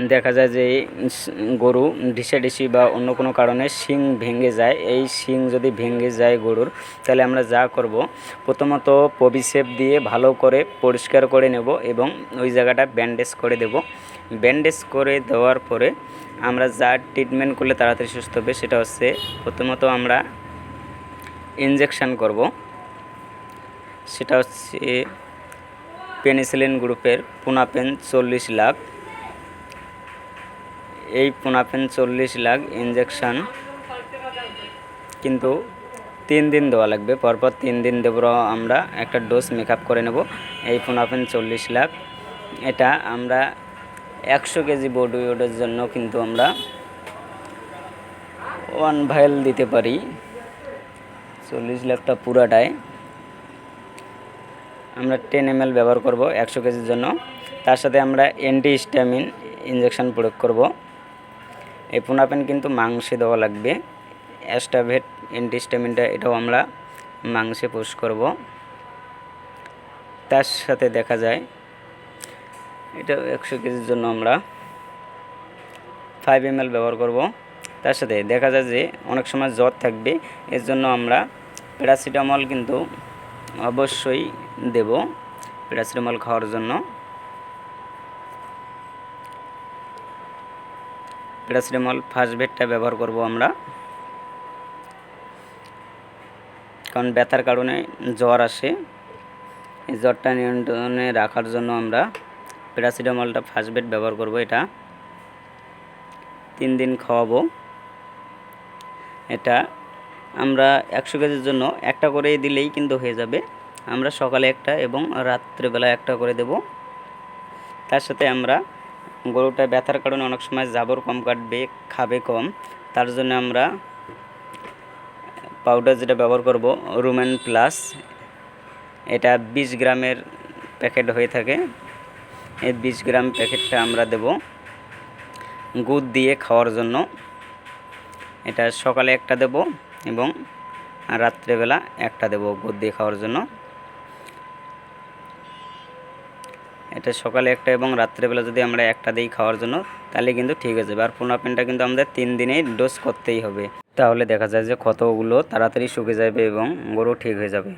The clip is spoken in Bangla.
দেখা যায় যে গরু ঢিসাঢিসি বা অন্য কোনো কারণে শিং ভেঙে যায়। এই শিং যদি ভেঙে যায় গরুর, তাহলে আমরা যা করব, প্রথমত পবিসেপ দিয়ে ভালো করে পরিষ্কার করে নেব এবং ওই জায়গাটা ব্যান্ডেজ করে দেব। ব্যান্ডেজ করে দেওয়ার পরে আমরা যা ট্রিটমেন্ট করলে তাড়াতাড়ি সুস্থ হবে সেটা হচ্ছে, প্রথমত আমরা ইনজেকশান করব। সেটা হচ্ছে পেনিসিলিন গ্রুপের পুনাপেন 40 লাখ। এই পুনাপেন 40 লাখ ইনজেকশান কিন্তু 3 দিন দেওয়া লাগবে, পরপর 3 দিন দেব। আমরা একটা ডোজ মেকআপ করে নেব। এই পুনাপেন 40 লাখ এটা আমরা 100 কেজি বডি ওয়েটের জন্য কিন্তু আমরা 1 ভাইল দিতে পারি। 40 লাখটা পুরাটায় আমরা 10 ml ব্যবহার করব 100 কেজির জন্য। তার সাথে আমরা অ্যান্টিহিস্টামিন ইনজেকশন প্রয়োগ করব। এই পুনাপেন কিন্তু মাংসে দেওয়া লাগবে। অ্যাস্টাভেট অ্যান্টিহিস্টামিনটা এটাও আমরা মাংসে পুশ করব। তার সাথে দেখা যায় এটা 100 কেজির জন্য আমরা 5 ml ব্যবহার করব। তার সাথে দেখা যায় যে অনেক সময় জ্বর থাকবে, এর জন্য আমরা প্যারাসিটামল কিন্তু অবশ্যই দেব। প্যারাসিটামল খাওয়ার জন্য প্যারাসিটামল ফার্স্ট বেডটা ব্যবহার করব আমরা, কারণ ব্যথার কারণে জ্বর আসে। এই জ্বরটা নিয়ন্ত্রণে রাখার জন্য আমরা প্যারাসিটামলটা ফার্স্ট বেড ব্যবহার করব। এটা 3 দিন খাওয়াবো। এটা আমরা 100 কেজির জন্য একটা করে দিলেই কিন্তু হয়ে যাবে। আমরা সকালে একটা এবং রাত্রেবেলা একটা করে দেব। তার সাথে আমরা গরুটা ব্যথার কারণে অনেক সময় জাবর কম কাটবে, খাবে কম, তার জন্য আমরা পাউডার যেটা ব্যবহার করব রুমেন প্লাস। এটা 20 গ্রামের প্যাকেট হয়ে থাকে। এই 20 গ্রাম প্যাকেটটা আমরা দেব গুড় দিয়ে খাওয়ার জন্য। এটা সকালে একটা দেব এবং রাত্রেবেলা একটা দেব গুড় দিয়ে খাওয়ার জন্য। এটা সকালে একটা এবং রাত্রেবেলা যদি আমরা একটা দিই খাওয়ার জন্য, তাহলে কিন্তু ঠিক হয়ে যাবে। আর পুনাপেনটা কিন্তু আমাদের 3 দিনেই ডোজ করতেই হবে, তাহলে দেখা যায় যে ক্ষতগুলো তাড়াতাড়ি শুকিয়ে যাবে এবং গরু ঠিক হয়ে যাবে।